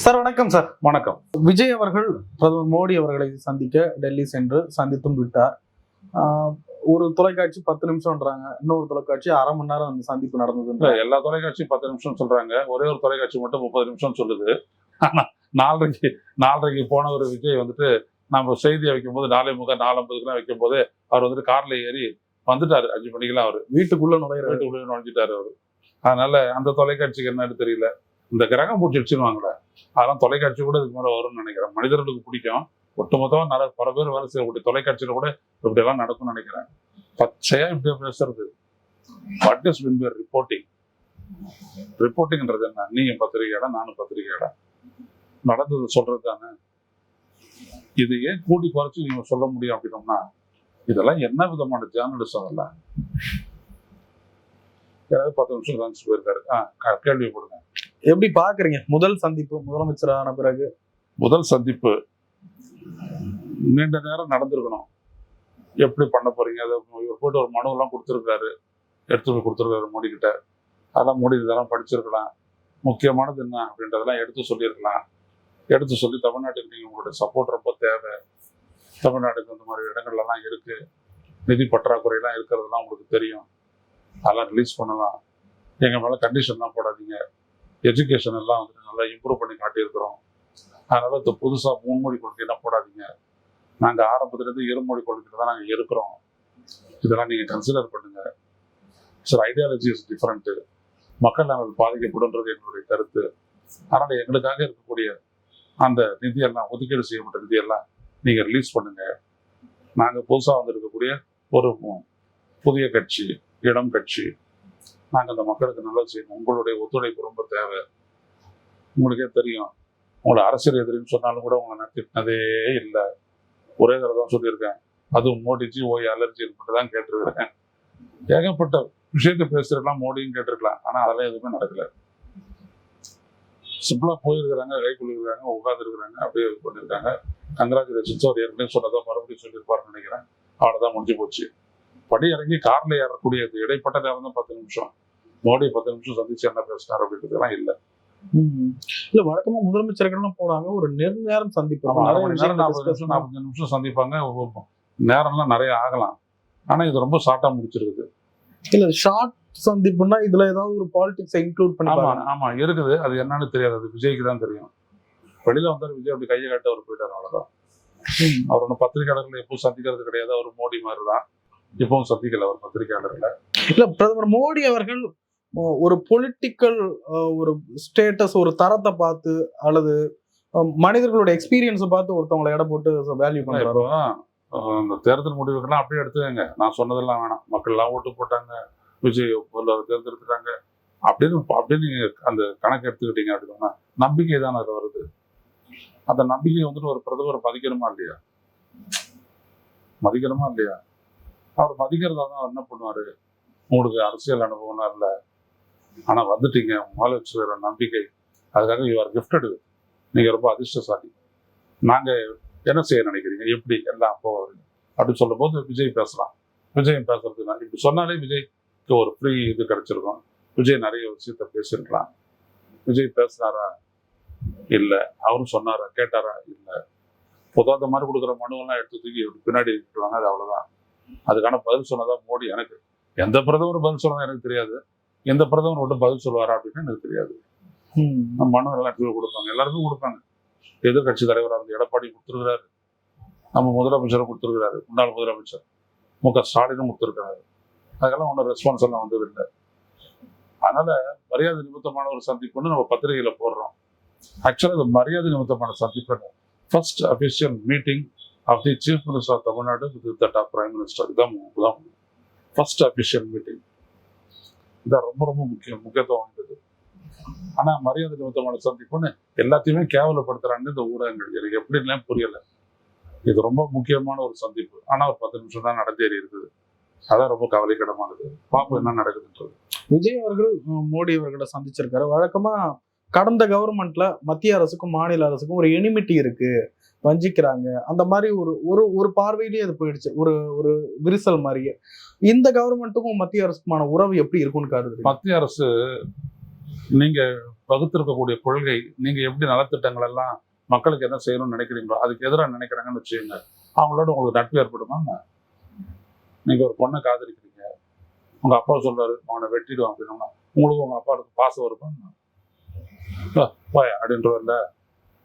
Sir வணக்கம் sir. வணக்கம். விஜய் அவர்கள் பிரதமர் மோடி அவர்களை சந்திக்க டெல்லி சென்று சந்தித்தும் விட்டார். ஒரு தொலைக்காட்சி 10 நிமிஷம்ன்றாங்க, இன்னொரு தொலைக்காட்சி அரை மணி நேரம் அந்த சந்திப்பு நடந்தது. எல்லா தொலைக்காட்சியும் 10 நிமிஷம் சொல்றாங்க, ஒரே ஒரு தொலைக்காட்சி மட்டும் 30 நிமிஷம் சொல்லுது. ஆனா நாலரைக்கு போன ஒரு விஜய் வந்துட்டு நம்ம செய்தியை வைக்கும் போது 4:45 4:50 வைக்கும் போது அவர் வந்துட்டு கார்ல ஏறி வந்துட்டாரு. 5 மணிக்கெல்லாம் அவரு வீட்டுக்குள்ள நுழைஞ்சிட்டாரு அவரு. அதனால அந்த தொலைக்காட்சிக்கு என்னன்னு தெரியல. இந்த கிரகம் பிடிச்சிருச்சுன்னு அதெல்லாம் தொலைக்காட்சி கூட இதுக்கு மேலே வரும்னு நினைக்கிறேன். மனிதர்களுக்கு பிடிக்கும். ஒட்டுமொத்தமாக பல பேர் வேலை செய்யக்கூடிய தொலைக்காட்சியில கூட இப்படி எல்லாம் நடக்கும்னு நினைக்கிறேன். பச்சையா இப்படி பேசுறது. What is mean by reporting? ரிப்போர்ட்டிங்ன்றது என்ன? நீயும் பத்திரிகையாடா, நானும் பத்திரிகையாடா, நடந்தது சொல்றது தானே. இது ஏன் கூட்டி குறைச்சு நீங்க சொல்ல முடியும் அப்படின்னோம்னா, இதெல்லாம் என்ன விதமான ஜேர்னலிசம்? அதெல்லாம் யாராவது 10 நிமிஷம் காமிச்சு போயிருக்காரு. கேள்வி போடுங்க. எப்படி பாக்குறீங்க முதல் சந்திப்பு முதலமைச்சரான பிறகு? முதல் சந்திப்பு நீண்ட நேரம் நடந்திருக்கணும். எப்படி பண்ண போறீங்க? அதை இவர் போயிட்டு ஒரு மனு எல்லாம் கொடுத்துருக்காரு, எடுத்து போய் கொடுத்துருக்காரு மோடி கிட்ட. அதெல்லாம் மோடி இதெல்லாம் படிச்சிருக்கலாம். முக்கியமானது என்ன அப்படின்றதெல்லாம் எடுத்து சொல்லியிருக்கலாம். எடுத்து சொல்லி தமிழ்நாட்டுக்கு நீங்க உங்களுடைய சப்போர்ட் ரொம்ப தேவை, தமிழ்நாட்டுக்கு இந்த மாதிரி இடங்கள்லாம் இருக்கு, நிதி பற்றாக்குறையெல்லாம் இருக்கிறதுலாம் உங்களுக்கு தெரியும், அதெல்லாம் ரிலீஸ் பண்ணலாம், எங்க மேல கண்டிஷன்லாம் போடாதீங்க, எஜுகேஷன் எல்லாம் வந்துட்டு நல்லா இம்ப்ரூவ் பண்ணி காட்டியிருக்கிறோம், அதனால இந்த புதுசாக 3 மொழி கொள்கையெல்லாம் போடாதீங்க, நாங்கள் ஆரம்பத்துலேருந்து 2 மொழி கொள்கையில் தான் நாங்கள் இருக்கிறோம், இதெல்லாம் நீங்கள் கன்சிடர் பண்ணுங்க. சார், ஐடியாலஜி இஸ் டிஃப்ரெண்ட்டு, மக்கள் நாங்கள் பாதிக்கப்படுன்றது எங்களுடைய கருத்து. அதனால் எங்களுக்காக இருக்கக்கூடிய அந்த நிதியெல்லாம், ஒதுக்கீடு செய்யப்பட்ட நிதியெல்லாம் நீங்கள் ரிலீஸ் பண்ணுங்க. நாங்கள் புதுசாக வந்திருக்கக்கூடிய ஒரு புதிய கட்சி, இடம் கட்சி, நாங்கள் அந்த மக்களுக்கு நல்லது செய்யணும், உங்களுடைய ஒத்துழைப்பு ரொம்ப தேவை. உங்களுக்கே தெரியும், உங்களை அரசியல் எதிரின்னு சொன்னாலும் கூட உங்களை நான் திட்டினதே இல்லை. ஒரே தடவை தான் சொல்லியிருக்கேன், அதுவும் மோடிஜி ஓய் அலர்ஜி மட்டும் தான் கேட்டிருக்கிறேன். ஏகப்பட்ட விஷயத்தை பேசுறதுலாம் மோடியும் கேட்டிருக்கலாம், ஆனால் அதெல்லாம் எதுவுமே நடக்கல. சிம்பிளா போயிருக்கிறாங்க, கை குளிர்கிறாங்க, உட்காந்துருக்குறாங்க, அப்படியே பண்ணியிருக்காங்க. கங்க்ராச்சுலேஷன்ஸ். அவர் ஏற்கனவே சொன்னதான் மறுபடியும் சொல்லியிருப்பாருன்னு நினைக்கிறேன். அவ்வளோதான், முடிஞ்சு போச்சு. படி இறங்கி கார்ல ஏறக்கூடிய இடைப்பட்ட நேரம் தான் 10 நிமிஷம். மோடி 10 நிமிஷம் சந்திச்சு என்ன பேசினார் அப்படின்றதுலாம் இல்லை. இல்ல, வழக்கமா முதலமைச்சர்கள்லாம் போனாங்க, ஒரு நேரம் சந்திப்பாங்க, 40 நிமிஷம் சந்திப்பாங்க. நேரம்லாம் நிறைய ஆகலாம், ஆனா இது ரொம்ப ஷார்ட்டா முடிச்சிருக்குது. இல்ல, ஷார்ட் சந்திப்புன்னா இதுல ஏதாவது ஒரு பாலிடிக்ஸ் இன்க்ளூட் பண்ணி? ஆமா இருக்குது. அது என்னன்னு தெரியாது, அது விஜய்க்கு தான் தெரியும். வெளியில வந்தாரு விஜய், அப்படி கையை காட்ட அவர் போயிட்டார், அவ்வளவுதான். அவர் ஒன்றும் பத்திரிகையாளர்கள் எப்பவும் சந்திக்கிறது கிடையாது. அவர் மோடி மாதிரி தான், இப்பவும் சந்திக்கல அவர் பத்திரிகையாளர்களை. இல்ல, பிரதமர் மோடி அவர்கள் ஒரு பொலிட்டிக்கல் ஒரு ஸ்டேட்டஸ், ஒரு தரத்தை பார்த்து அல்லது மனிதர்களுடைய எக்ஸ்பீரியன்ஸை பார்த்து ஒருத்தவங்களை இடம் போட்டு வேல்யூ பண்றாரு. இந்த தேர்தல் முடிவுகள்லாம் அப்படியே எடுத்துக்கங்க. நான் சொன்னதெல்லாம் வேணாம். மக்கள் எல்லாம் ஓட்டு போட்டாங்க, விஜய் தேர்ந்தெடுத்துட்டாங்க அப்படின்னு அந்த கணக்கு எடுத்துக்கிட்டீங்க அப்படின்னா நம்பிக்கை தானே அது வருது. அந்த நம்பிக்கை வந்துட்டு ஒரு பிரதமர் மதிக்கணுமா இல்லையா? அவர் மதிக்கிறதா தான் என்ன பண்ணுவாரு? உங்களுக்கு அரசியல் அனுபவம்லாம் இல்லை, ஆனா வந்துட்டீங்க, மேல வச்சுக்கிற நம்பிக்கை, அதுக்காக யூ ஆர் கிஃப்டடு, நீங்க ரொம்ப அதிர்ஷ்டசாலி, நாங்க என்ன செய்ய நினைக்கிறீங்க, எப்படி எல்லாம் போவாரு அப்படின்னு சொல்லும் போது விஜய் பேசலாம். விஜய் பேசுறது இப்படி சொன்னாலே விஜய்க்கு ஒரு ஃப்ரீ இது கிடைச்சிருக்கும். விஜய் நிறைய விஷயத்த பேசியிருக்கலாம். விஜய் பேசினாரா? இல்லை. அவரும் சொன்னாரா? கேட்டாரா? இல்லை. பொதுவாக அந்த மாதிரி கொடுக்குற மனுவெல்லாம் எடுத்து தூக்கி பின்னாடி விட்டுருவாங்க, அது அவ்வளவுதான். அதுக்கான பதில் சொன்னதா மோடி? எனக்கு எந்த பிரதமர் பதில் சொன்னதா எனக்கு தெரியாது. எந்த பிரதமர் மட்டும் பதில் சொல்லுவாரா அப்படின்னு எனக்கு தெரியாது. மனு எல்லாம் எடுத்து கொடுப்பாங்க, எல்லாருக்கும் கொடுப்பாங்க. எதிர்கட்சி தலைவராக இருந்த எடப்பாடி கொடுத்துருக்கிறாரு, நம்ம முதலமைச்சரும் கொடுத்துருக்கிறாரு, முன்னாள் முதலமைச்சர் மு.க. ஸ்டாலினும் கொடுத்துருக்காரு. அதுக்கெல்லாம் ஒன்றும் ரெஸ்பான்ஸ் எல்லாம் வந்தது இல்லை. அதனால மரியாதை நிமித்தமான ஒரு சந்திப்புன்னு நம்ம பத்திரிகையில போடுறோம். ஆக்சுவலா இது மரியாதை நிமித்தமான சந்திப்பு. First official meeting of the chief minister of Tamil Nadu with that of prime minister. இதான் ஃபர்ஸ்ட் அபிஷியல் மீட்டிங். இதான் ரொம்ப ரொம்ப முக்கியத்துவம் வாய்ந்தது. ஆனா மரியாதை நிமித்தமான சந்திப்புன்னு எல்லாத்தையுமே கேவலப்படுத்துறாங்க இந்த ஊடகங்கள். எனக்கு எப்படின்லாம் புரியல. இது ரொம்ப முக்கியமான ஒரு சந்திப்பு, ஆனா ஒரு 10 நிமிஷம் தான் நடந்தேறி இருக்குது. அதான் ரொம்ப கவலைக்கிடமானது. பாப்போம் என்ன நடக்குதுன்றது. விஜய் அவர்கள் மோடி அவர்களை சந்திச்சிருக்காரு. வழக்கமா கடந்த கவர்மெண்ட்ல மத்திய அரசுக்கும் மாநில அரசுக்கும் ஒரு எனிமிட்டி இருக்கு, வஞ்சிக்கிறாங்க, அந்த மாதிரி ஒரு ஒரு பார்வையிலேயே அது போயிடுச்சு, ஒரு ஒரு விரிசல் மாதிரியே. இந்த கவர்மெண்ட்டுக்கும் மத்திய அரசுக்குமான உறவு எப்படி இருக்கும்னு கருது? மத்திய அரசு நீங்க வகுத்திருக்கக்கூடிய கொள்கை, நீங்க எப்படி நலத்திட்டங்கள் எல்லாம் மக்களுக்கு என்ன செய்யணும்னு நினைக்கிறீங்களோ அதுக்கு எதிராக நினைக்கிறாங்கன்னு வச்சுக்கோங்க, அவங்களோட உங்களுக்கு நட்பு ஏற்படுமா? நீங்க ஒரு பொண்ணை காதலிக்கிறீங்க, உங்க அப்பா சொல்றாரு அவனை வெட்டிடுவான் அப்படின்னா உங்களுக்கு உங்க அப்பாவுக்கு பாசம் வருமா? அப்படின்றவர்ல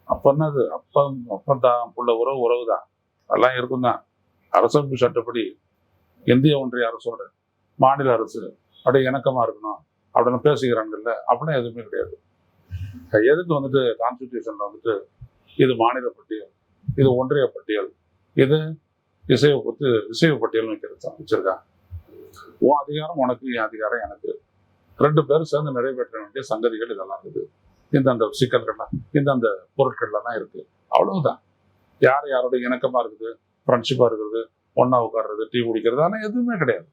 அப்ப என்னது, அப்பந்தான் புள்ள உறவு தான், அதெல்லாம் இருக்கும் தான். அரசமைப்பு சட்டப்படி இந்திய ஒன்றிய அரசோட மாநில அரசு அப்படியே இணக்கமா இருக்கணும் அப்படின்னு பேசிக்கிறாங்கல்ல, அப்படின்னா எதுவுமே கிடையாது. எதுக்கு வந்துட்டு கான்ஸ்டிடியூஷன்ல வந்துட்டு இது மாநில பட்டியல், இது ஒன்றிய பட்டியல், இது இசைவு பட்டியல் வச்சிருக்காங்க. உன் அதிகாரம் உனக்கு, என் அதிகாரம் எனக்கு, 2 பேரும் சேர்ந்து நிறைவேற்ற வேண்டிய சங்கதிகள் இதெல்லாம் இருக்குது. இந்தந்த சிக்கல்கள்லாம் இந்தந்த பொருட்கள்லாம் தான் இருக்கு. அவ்வளவுதான். யாரோட இணக்கமா இருக்குது, ஃப்ரெண்ட்ஷிப்பா இருக்கிறது, ஒன்னா உட்கார்றது, டீ குடிக்கிறது, ஆனால் எதுவுமே கிடையாது.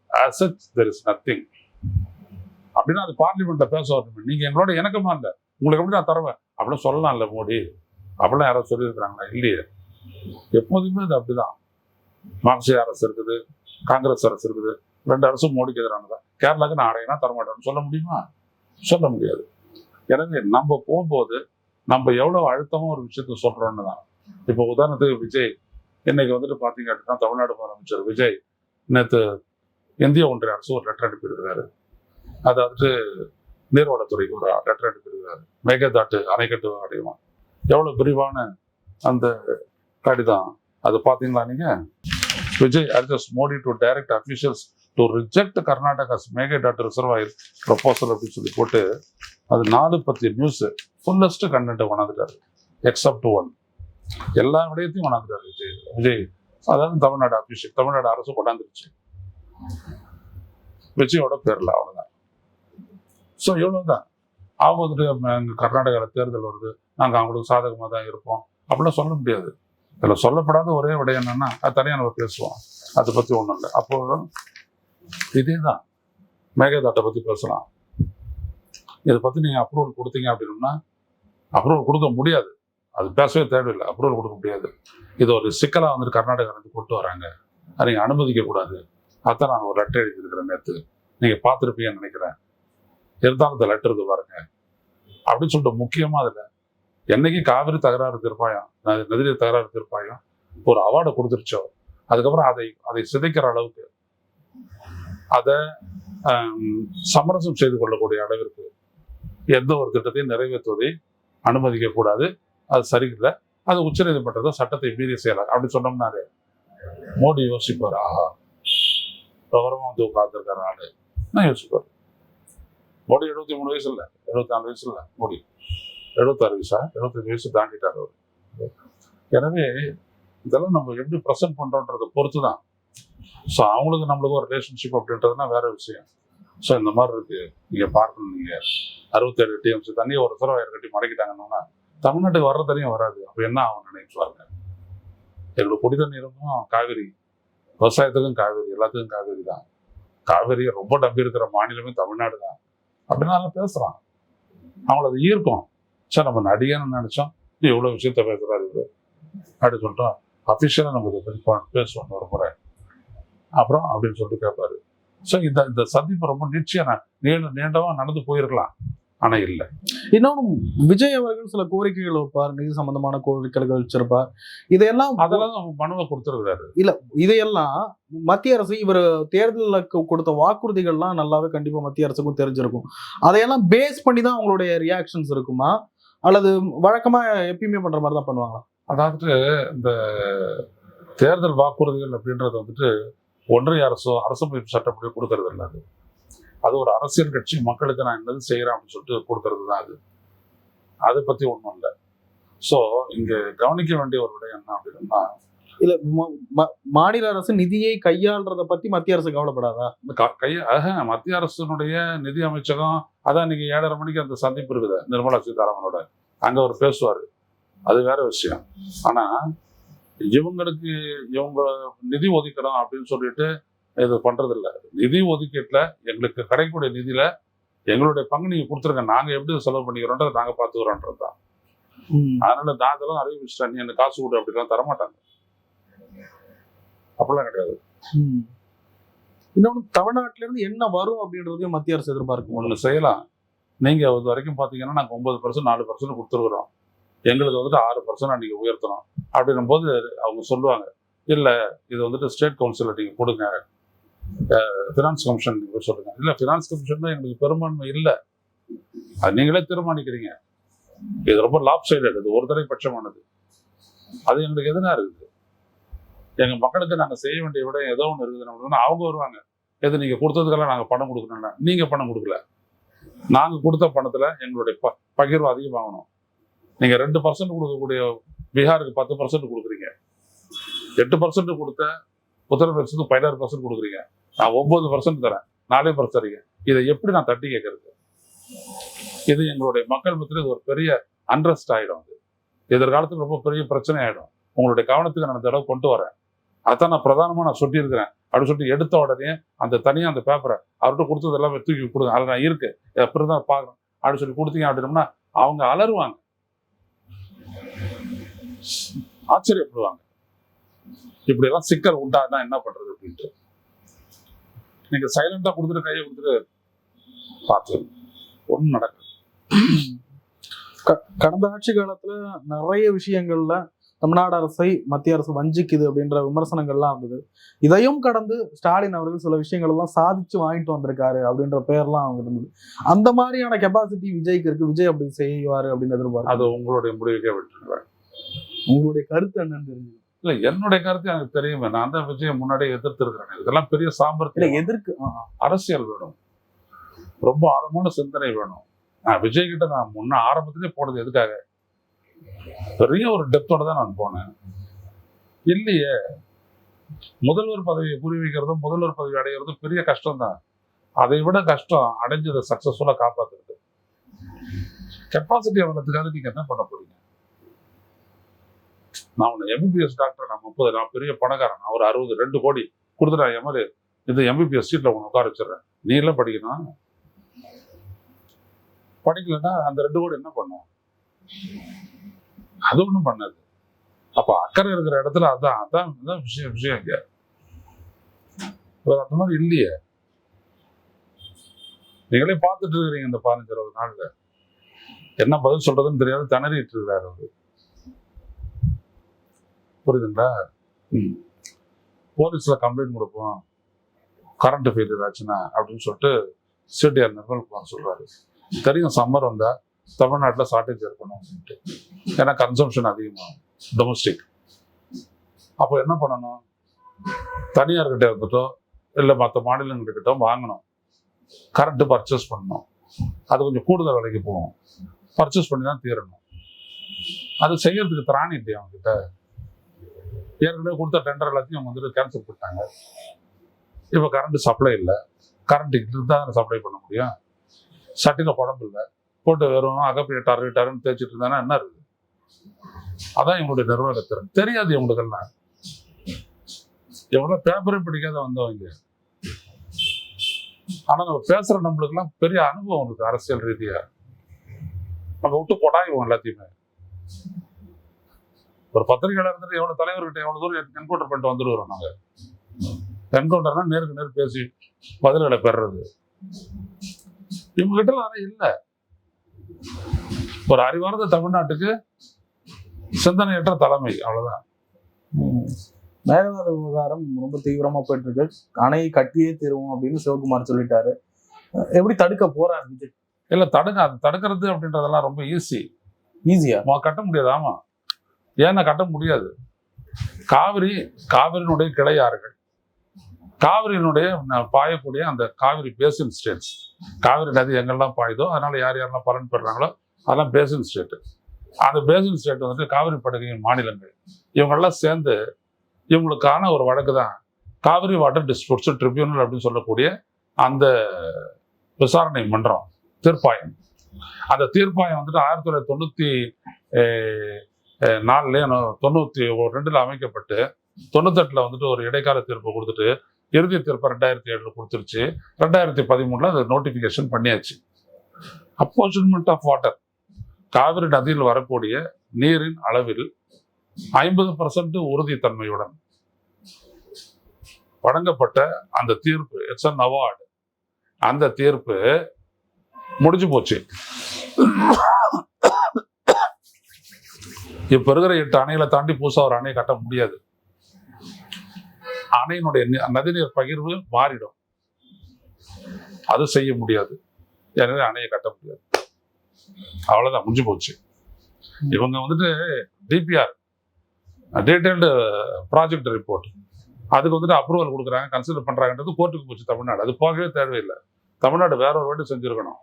As such, there is nothing. அப்படின்னா அது பார்லிமெண்ட்ல பேச வரணும். நீங்க எங்களோட இணக்கமா இல்லை, உங்களுக்கு எப்படி நான் தருவேன் அப்படின்னு சொல்லலாம்ல மோடி? அப்படிலாம் யாராவது சொல்லியிருக்கிறாங்களா? இல்லையே. எப்போதுமே அது அப்படிதான். மார்க்சிய அரசு இருக்குது, காங்கிரஸ் அரசு இருக்குது, 2 அரசும் மோடிக்கு எதிரானதான். கேரளாவுக்கு நான் அடையினா தரமாட்டேன்னு சொல்ல முடியுமா? சொல்ல முடியாது. எனவே நம்ம போகும்போது நம்ம எவ்வளவு அழுத்தமா ஒரு விஷயத்த சொல்றோம்னு தான். இப்போ உதாரணத்துக்கு விஜய் இன்னைக்கு வந்துட்டு பாத்தீங்க அப்படின்னா, தமிழ்நாடு முதலமைச்சர் விஜய் நேற்று இந்திய ஒன்றிய அரசு ஒரு லெட்டர் அனுப்பியிருக்கிறாரு. அதாவது நீர்வளத்துறைக்கு ஒரு லெட்டர் அனுப்பியிருக்கிறாரு. மேகதாட்டு அணைக்கட்டு அடையுமா, எவ்வளவு விரிவான அந்த கடிதம் அது பாத்தீங்களா நீங்க? Vijay urges Modi to direct officials to reject Karnatakas Mekedatu reservoir proposal அப்படின்னு சொல்லி போட்டு அது 4 நியூஸ் ஃபுல்லஸ்ட் கண்டென்ட்டை கொண்டாந்துட்டாரு. எக்ஸப்ட் 1, எல்லா விடயத்தையும் கொண்டாந்துட்டாரு விஜய். அதாவது தமிழ்நாடு அரசு கொண்டாந்துருச்சு விஜயோட பேர்ல, அவ்வளவுதான். ஸோ இவ்வளவுதான். அவங்க வந்துட்டு கர்நாடகாவில் தேர்தல் வருது, நாங்கள் அவங்களுக்கு சாதகமாக தான் இருப்போம் அப்படிலாம் சொல்ல முடியாது. இதில் சொல்லப்படாத ஒரே விடயம் என்னன்னா, அது தனியாக நம்ம பேசுவோம், அதை பற்றி ஒன்றும் இல்லை. அப்போ இதே தான் மேகதாட்டை பற்றி பேசலாம். இதை பற்றி நீங்கள் அப்ரூவல் கொடுத்தீங்க அப்படின்னா, அப்ரூவல் கொடுக்க முடியாது, அது பேசவே தேவையில்லை, அப்ரூவல் கொடுக்க முடியாது. இது ஒரு சிக்கலாக வந்துட்டு கர்நாடகா வந்து கொண்டு வராங்க, அதை நீங்கள் அனுமதிக்க கூடாது. அதான் நான் ஒரு லெட்டர் எழுதியிருக்கிறேன் நேற்று, நீங்கள் பார்த்துருப்பீங்கன்னு நினைக்கிறேன். இருந்தாலும் இந்த லெட்டர் இது பாருங்க அப்படின்னு சொல்லிட்டு, முக்கியமாக அதில் என்னைக்கு காவிரி தகராறு தீர்ப்பாயம், நதிநீர் தகராறு தீர்ப்பாயம் ஒரு அவார்டை கொடுத்துருச்சோ, அதுக்கப்புறம் அதை சிதைக்கிற அளவுக்கு, அதை சமரசம் செய்து கொள்ளக்கூடிய அளவிற்கு எந்த ஒரு திட்டத்தையும் நிறைவேற்றுவதை அனுமதிக்க கூடாது, அது சரியில்லை, அது உச்சநீதிமன்றத்தை சட்டத்தை மீறி செய்யலாம் அப்படின்னு சொன்னோம்னாரு மோடி யோசிப்பார். ஆஹா, விவரமா வந்து உட்கார்ந்துருக்காரு ஆளு, நான் யோசிப்பார். மோடி 73 வயசு இல்லை, 74 வயசு இல்லை, மோடி 76 வயசா, 75 வயசு தாண்டிட்டார் அவர். எனவே இதெல்லாம் நம்ம எப்படி ப்ரெசென்ட் பண்றோன்றதை பொறுத்து தான். ஸோ அவங்களுக்கு நம்மளுக்கு ஒரு ரிலேஷன்ஷிப் அப்படின்றதுனா வேற விஷயம். ஸோ இந்த மாதிரி இருக்கு, நீங்க பார்க்கணும். நீங்க 67 டிஎம்சி தண்ணியை ஒரு ரிசர்வாயர் கட்டி மடக்கிட்டாங்கன்னா தமிழ்நாட்டுக்கு வர்ற தண்ணியும் வராது. அப்போ என்ன ஆகும் நினைச்சுவாங்க. எங்களுக்கு குடி தண்ணீருக்கும் காவிரி, விவசாயத்துக்கும் காவிரி, எல்லாத்துக்கும் காவிரி தான். காவிரியை ரொம்ப நம்பி இருக்கிற மாநிலமே தமிழ்நாடு தான் அப்படின்னாலும் பேசுறான். அவங்கள அது ஈர்க்கும். சார் நம்ம நடிகன்னு நினைச்சோம், எவ்வளவு விஷயத்த பேசுறாரு அப்படின்னு சொல்லிட்டோம். அஃபிஷியலாக நம்ம இதை பற்றி பேசுவோம் ஒரு முறை, அப்புறம் அப்படின்னு சொல்லிட்டு கேட்பாரு. ஸோ இந்த சந்திப்பு ரொம்ப நிச்சயம் நீண்டவா நடந்து போயிருக்கலாம், ஆனா இல்லை. இன்னொன்னு, விஜய் அவர்கள் சில கோரிக்கைகள் வைப்பார், நிதி சம்பந்தமான கோரிக்கைகள் வச்சிருப்பார். இதையெல்லாம் அதெல்லாம் மனுவை கொடுத்துருக்காரு. இல்ல, இதையெல்லாம் மத்திய அரசு இவர் தேர்தலில் கொடுத்த வாக்குறுதிகள்லாம் நல்லாவே கண்டிப்பா மத்திய அரசுக்கும் தெரிஞ்சிருக்கும். அதையெல்லாம் பேஸ் பண்ணி தான் அவங்களுடைய ரியாக்ஷன்ஸ் இருக்குமா, அல்லது வழக்கமா எப்பயுமே பண்ற மாதிரி தான் பண்ணுவாங்களா? அதாவது இந்த தேர்தல் வாக்குறுதிகள் அப்படின்றது வந்துட்டு ஒன்றிய அரசோ அரசமைப்பு சட்டப்படி கொடுக்கறது இல்லை. அது ஒரு அரசியல் கட்சி மக்களுக்கு நான் என்னது செய்யறேன் அப்படின்னு சொல்லிட்டு கொடுக்கறது தான் அது. அதை பத்தி ஒன்றும் இல்லை. ஸோ இங்க கவனிக்க வேண்டிய ஒரு விடயம் என்ன அப்படின்னா, இல்ல மாநில அரசு நிதியை கையாள்றத பத்தி மத்திய அரசு கவலைப்படாதா? மத்திய அரசினுடைய நிதி அமைச்சகம் அதான் இன்னைக்கு 7:30 மணிக்கு அந்த சந்திப்பு இருக்குது நிர்மலா சீதாராமனோட, அங்க அவர் பேசுவாரு, அது வேற விஷயம். ஆனா இவங்க நிதி ஒதுக்கணும் அப்படின்னு சொல்லிட்டு இது பண்றது இல்லை. நிதி ஒதுக்கீட்டுல எங்களுக்கு கிடைக்கக்கூடிய நிதியில எங்களுடைய பங்கு நீங்க கொடுத்துருங்க, நாங்க எப்படி செலவு பண்ணிக்கிறோன்றதை நாங்க பாத்துக்கிறோன்றது தான். அதனால நான் இதெல்லாம் அறிவிச்சிட்டேன், நீ எனக்கு காசு கொடு அப்படிலாம் தரமாட்டாங்க, அப்படிலாம் கிடையாது. இன்னொன்னு தமிழ்நாட்டுல இருந்து என்ன வரும் அப்படின்றதையும் மத்திய அரசு எதிர்பார்க்கும். ஒன்று செய்யலாம். நீங்கள் இது வரைக்கும் பார்த்தீங்கன்னா நாங்கள் 9%, 4% கொடுத்துருக்குறோம். எங்களுக்கு வந்துட்டு 6% நீங்கள் உயர்த்தணும் அப்படின்னும் போது அவங்க சொல்லுவாங்க, இல்லை இது வந்துட்டு ஸ்டேட் கவுன்சிலில் நீங்கள் கொடுங்க, ஃபினான்ஸ் கமிஷன் நீங்கள் சொல்லுங்க. இல்லை, ஃபினான்ஸ் கமிஷன் தான் எங்களுக்கு பெரும்பான்மை இல்லை, அது நீங்களே தீர்மானிக்கிறீங்க. இது ரொம்ப லாப் சைடட், இது ஒரு தலைப்பட்சமானது. அது எங்களுக்கு எதுனா இருக்குது. எங்கள் மக்களுக்கு நாங்கள் செய்ய வேண்டிய விட ஏதோ ஒன்று இருக்குதுன்னு அவங்க வருவாங்க. எது நீங்கள் கொடுத்ததுக்கெல்லாம் நாங்கள் பணம் கொடுக்கணும்னா நீங்கள் பணம் கொடுக்கல. நாங்கள் கொடுத்த பணத்தில் எங்களுடைய பகிர்வு அதிகமாகணும். நீங்கள் 2% கொடுக்கக்கூடிய பீகாருக்கு 10% கொடுக்குறீங்க, 8% கொடுத்த உத்தரப்பிரதேசத்துக்கு 16% கொடுக்குறீங்க, நான் 9% தரேன், 4% தரீங்க. இதை எப்படி நான் தட்டி கேட்கறது? இது எங்களுடைய மக்கள் மத்தியில் இது ஒரு பெரிய அன்ரெஸ்ட் ஆகிடும். அது எதிர்காலத்துக்கு ரொம்ப பெரிய பிரச்சனை ஆகிடும். உங்களுடைய கவனத்துக்கு நான் தடவை கொண்டு வரேன். அதான் நான் பிரதானமாக நான் சொல்லியிருக்கிறேன் அப்படின்னு சொல்லிட்டு எடுத்த உடனே அந்த தனியாக அந்த பேப்பரை அவர்கிட்ட கொடுத்தது எல்லாமே தூக்கி கொடுங்க, அதில் நான் இருக்கு எப்படி தான் பார்க்குறேன் அப்படின்னு சொல்லி கொடுத்தீங்க அப்படின்னோம்னா அவங்க அலறுவாங்க, ஆச்சரியப்படுவாங்க. இப்படியெல்லாம் சிக்கல் உண்டாதான் என்ன பண்றது அப்படின்ட்டு. நீங்க சைலண்டா கொடுத்துட்டு கையை கொடுத்துட்டு பார்த்து ஒன்றும் நடக்குது. கடந்த ஆட்சி காலத்துல நிறைய விஷயங்கள்ல தமிழ்நாடு அரசை மத்திய அரசு வஞ்சிக்குது அப்படின்ற விமர்சனங்கள்லாம் இருந்தது. இதையும் கடந்து ஸ்டாலின் அவர்கள் சில விஷயங்கள் எல்லாம் சாதிச்சு வாங்கிட்டு வந்திருக்காரு அப்படின்ற பேர்லாம் அவங்க இருந்தது. அந்த மாதிரியான கெப்பாசிட்டி விஜய்க்கு இருக்கு. விஜய் அப்படி செய்வாரு அப்படின்னு எதிர்பார்க்க. அது உங்களுடைய முடிவுக்கே விட்டுருவேன். உங்களுடைய கருத்து என்னன்னு தெரிஞ்சு? இல்ல, என்னுடைய கருத்து எனக்கு தெரியுமே. நான் தான் விஜய் முன்னாடியே எதிர்த்து இருக்கிறேன். இதெல்லாம் பெரிய சாமர்த்தியம். எதிர்க்கு அரசியல் வேணும், ரொம்ப ஆழமான சிந்தனை வேணும். நான் விஜய் கிட்ட நான் முன்ன ஆரம்பத்திலே போனது எதுக்காக? பெரிய ஒரு டெப்தோட தான் நான் போனேன். இல்லையே, முதல்வர் பதவியை புரி வைக்கிறதும் முதல்வர் பதவி அடைகிறதும் பெரிய கஷ்டம் தான். அதை விட கஷ்டம் அடைஞ்சதை சக்சஸ்ஃபுல்லா காப்பாத்துறது. கெப்பாசிட்டி வளர்றதுக்காக நீங்க என்ன பண்ண போறீங்க? நான் உன்னை எம்பிபிஎஸ் டாக்டர், நான் 30, நான் பெரிய பணக்காரன், நான் ஒரு 60, 2 கோடி கொடுத்துட்டேன், என் மாதிரி இந்த எம்பிபிஎஸ் சீட்ல உன்னை உட்கார வச்சிடறேன், நீ எல்லாம் படிக்கணும். படிக்கலன்னா அந்த 2 கோடி என்ன பண்ணும்? அது ஒண்ணும் பண்ணாது. அப்ப அக்கறை இருக்கிற இடத்துல அதான் அதான் விஷயம் இங்க. அந்த மாதிரி இல்லையே. நீங்களே பார்த்துட்டு இருக்கிறீங்க இந்த 15-20 நாள்ல என்ன பதில் சொல்றதுன்னு தெரியாது திணறிட்டு இருக்கிறாரு அவரு. புரியுதுங்களா? போலீஸ்ல கம்ப்ளைண்ட் கொடுப்போம் கரண்ட் ஃபெயிலியர் ஆச்சுன்னா அப்படின்னு சொல்லிட்டு சிடிஆர் நிர்மல்குமார் சொல்றாரு. தெரியும் சம்மர் வந்தா தமிழ்நாட்டில் ஷார்டேஜ் இருக்கணும் அப்படின்ட்டு. ஏன்னா கன்சம்ஷன் அதிகமாகும் டொமஸ்டிக். அப்போ என்ன பண்ணணும்? தனியார்கிட்ட இருந்துட்டோ இல்லை மற்ற மாநிலங்கள்கிட்ட வாங்கணும், கரண்ட்டு பர்ச்சேஸ் பண்ணணும். அது கொஞ்சம் கூடுதல் விலைக்கு போகும், பர்ச்சேஸ் பண்ணி தான் தீரணும். அது செய்யறதுக்கு திராணி இல்லையா அவங்க கிட்ட? ஏற்கனவே கொடுத்த டெண்டர் எல்லாத்தையும் அவங்க வந்துட்டு கேன்சல் பண்ணிட்டாங்க. இப்போ கரண்ட் சப்ளை இல்லை, கரண்ட் இருந்தால் சப்ளை பண்ண முடியும். சட்டியில் குழம்பு இல்லை, போட்டு வெறும் அகப்பைய டருன்னு தேய்ச்சிட்டு இருந்தானா என்ன இருக்குது? அதான் இவங்களுடைய நிர்வாகத்திறன். தெரியாது இவங்களுக்கெல்லாம். எவ்வளோ பேப்பரே பிடிக்காத வந்தவங்க. ஆனா நம்ம பேசுற நம்மளுக்கெல்லாம் பெரிய அனுபவம் இருக்கு அரசியல் ரீதியா. நம்ம விட்டு கொடாயுவோம் எல்லாத்தையுமே. ஒரு பத்திரிகையாளர் இருந்துட்டு எவ்வளவு தலைவர்கிட்ட எவ்வளவு தூரம் என்கவுண்டர் பண்ணிட்டு வந்துடுவோம். நாங்க என்கவுண்டர்னா நேருக்கு நேர் பேசி பதில்களை பெறுறது. இவங்க கிட்ட அதை இல்லை. ஒரு அறிவார்ந்த தமிழ்நாட்டுக்கு சிந்தனையற்ற தலைமை, அவ்வளவுதான். மேகதாது விவகாரம் ரொம்ப தீவிரமா போயிட்டு இருக்கு. அணையை கட்டியே தீருவோம் அப்படின்னு சிவகுமார் சொல்லிட்டாரு. எப்படி தடுக்க போறாரு விஜய்? இல்ல, தடுக்கிறது அப்படின்றதெல்லாம் ரொம்ப ஈஸியா கட்ட முடியாது. ஆமா, ஏன்னா கட்ட முடியாது. காவிரியினுடைய கிளையாறுகள், காவிரியினுடைய பாயக்கூடிய அந்த காவிரி பேசின் ஸ்டேட்ஸ், காவிரி நதி எங்கெல்லாம் பாயுதோ அதனால யாரெல்லாம் பலன் பெறுறாங்களோ அதெல்லாம் பேசின் ஸ்டேட்டு. அந்த பேசின் ஸ்டேட் வந்துட்டு காவிரி படுகையின் மாநிலங்கள் இவங்கெல்லாம் சேர்ந்து இவங்களுக்கான ஒரு வழக்கு தான் காவிரி வாட்டர் டிஸ்பியூட்ஸ் ட்ரிபியூனல் அப்படின்னு சொல்லக்கூடிய அந்த விசாரணை மன்றம், தீர்ப்பாயம். அந்த தீர்ப்பாயம் வந்துட்டு 1994 அமைக்கப்பட்டு 98 வந்துட்டு ஒரு இடைக்கால தீர்ப்பு கொடுத்துட்டு இறுதி தீர்ப்பை 2007 கொடுத்துருச்சு. 2013 அது நோட்டிபிகேஷன் பண்ணியாச்சு. அப்போர்ஷன்மெண்ட் ஆஃப் வாட்டர், காவிரி நதியில் வரக்கூடிய நீரின் அளவில் 50% உறுதித்தன்மையுடன் வழங்கப்பட்ட அந்த தீர்ப்பு, இட்ஸ் அன் அவார்டு, அந்த தீர்ப்பு முடிஞ்சு போச்சு. இப்ப இருக்கிற 8 அணைகளை தாண்டி புதுசா ஒரு அணை கட்ட முடியாது. அணையினுடைய நதிநீர் பகிர்வு மாறிடும், அது செய்ய முடியாது. எனவே அணையை கட்ட முடியாது. அவ்வளவுதான், முடிஞ்சு போச்சு. இவங்க வந்துட்டு டிபிஆர், டீடைல்டு ப்ராஜெக்ட் ரிப்போர்ட், அதுக்கு வந்துட்டு அப்ரூவல் கொடுக்குறாங்க, கன்சிடர் பண்றாங்கன்றது கோர்ட்டுக்கு போச்சு தமிழ்நாடு. அது போகவே தேவையில்லை. தமிழ்நாடு வேற ஒரு வாட்டி செஞ்சிருக்கணும்.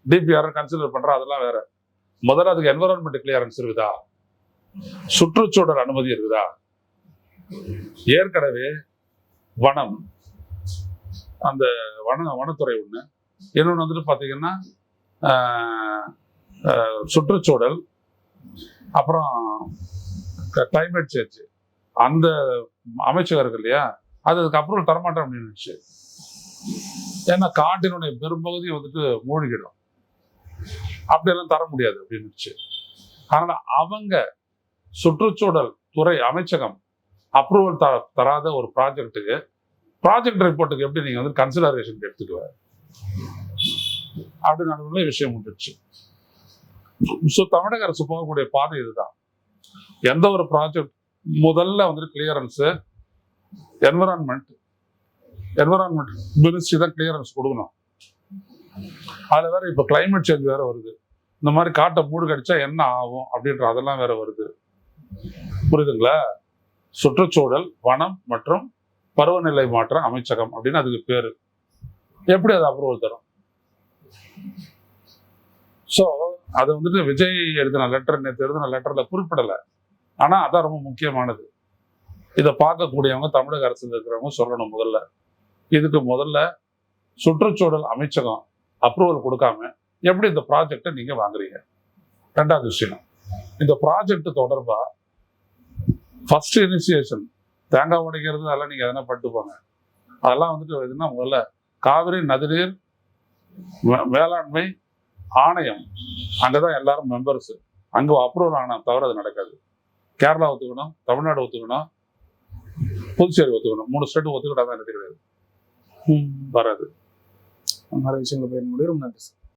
டிபிஆர் கன்சிடர் பண்ற அதெல்லாம் வேற. முதல்ல அதுக்கு என்வரான்மெண்ட் கிளியரன்ஸ் இருக்குதா, சுற்றுச்சூழல் அனுமதி இருக்குதா, ஏற்கனவே வனம், அந்த வனத்துறை ஒண்ணு, இன்னொன்று வந்துட்டு பாத்தீங்கன்னா சுற்றுச்சூழல், அப்புறம் கிளைமேட் சேஞ்ச், அந்த அமைச்சகம் இருக்கு இல்லையா, அதுக்கு அப்ரூவல் தரமாட்டேன் அப்படின்னு. ஏன்னா காட்டினுடைய பெரும்பகுதி வந்துட்டு மூழ்கிடும், அப்படியெல்லாம் தர முடியாது அப்படின்னு. அதனால அவங்க சுற்றுச்சூழல் துறை அமைச்சகம் அப்ரூவல் தராத ஒரு ப்ராஜெக்டுக்கு, ப்ராஜெக்ட் ரிப்போர்ட்டுக்கு எப்படி நீங்க வந்து கன்சிடரேஷன் எடுத்துக்குவாங்க அப்படின்னு விஷயம் முடிஞ்சிச்சு. ஸோ தமிழக அரசு போகக்கூடிய பாதை இதுதான். எந்த ஒரு ப்ராஜெக்ட் முதல்ல வந்துட்டு கிளியரன்ஸ் என்விரான்மெண்ட் மினிஸ்ட்ரி தான் கிளியரன்ஸ் கொடுக்கணும். அதுல வேற இப்ப கிளைமேட் சேஞ்ச் வேற வருது, இந்த மாதிரி காட்டை மூடு கடிச்சா என்ன ஆகும் அப்படின்ற அதெல்லாம் வேற வருது. புரியுதுங்களா? சுற்றுச்சூழல், வனம் மற்றும் பருவநிலை மாற்ற அமைச்சகம் அப்படின்னு அதுக்கு பேரு. எப்படி அது அப்ரூவல் தரும்? ஸோ அது வந்துட்டு விஜய் எழுதின லெட்டர், நேற்று எழுதின லெட்டர்ல குறிப்பிடலை. ஆனா அதான் ரொம்ப முக்கியமானது. இதை பார்க்கக்கூடியவங்க, தமிழக அரசுல இருக்கிறவங்க சொல்லணும். இதுக்கு முதல்ல சுற்றுச்சூழல் அமைச்சகம் அப்ரூவல் கொடுக்காம எப்படி இந்த ப்ராஜெக்டை நீங்க வாங்குறீங்க? ரெண்டாவது விஷயம், இந்த ப்ராஜெக்ட் தொடர்பா ஃபர்ஸ்ட் இனிஷியேஷன், தேங்காய் உடைக்கிறது அதெல்லாம் நீங்க எதனா பண்ணிட்டு போங்க. அதெல்லாம் வந்துட்டு எதுனா முதல்ல காவிரி நதிநீர் மேலாண்மை ஆணையம், அங்கதான் எல்லாரும் மெம்பர்ஸ், அங்க அப்ரூவல் ஆனா தவிர அது நடக்காது. கேரளா ஒத்துக்கணும், தமிழ்நாடு ஒத்துக்கணும், புதுச்சேரி ஒத்துக்கணும். 3 ஸ்டேட் ஒத்துக்கிட்டாதான் எனக்கு கிடையாது, வராது. நிறைய விஷயங்கள் பேர் முடியும். நன்றி சார்.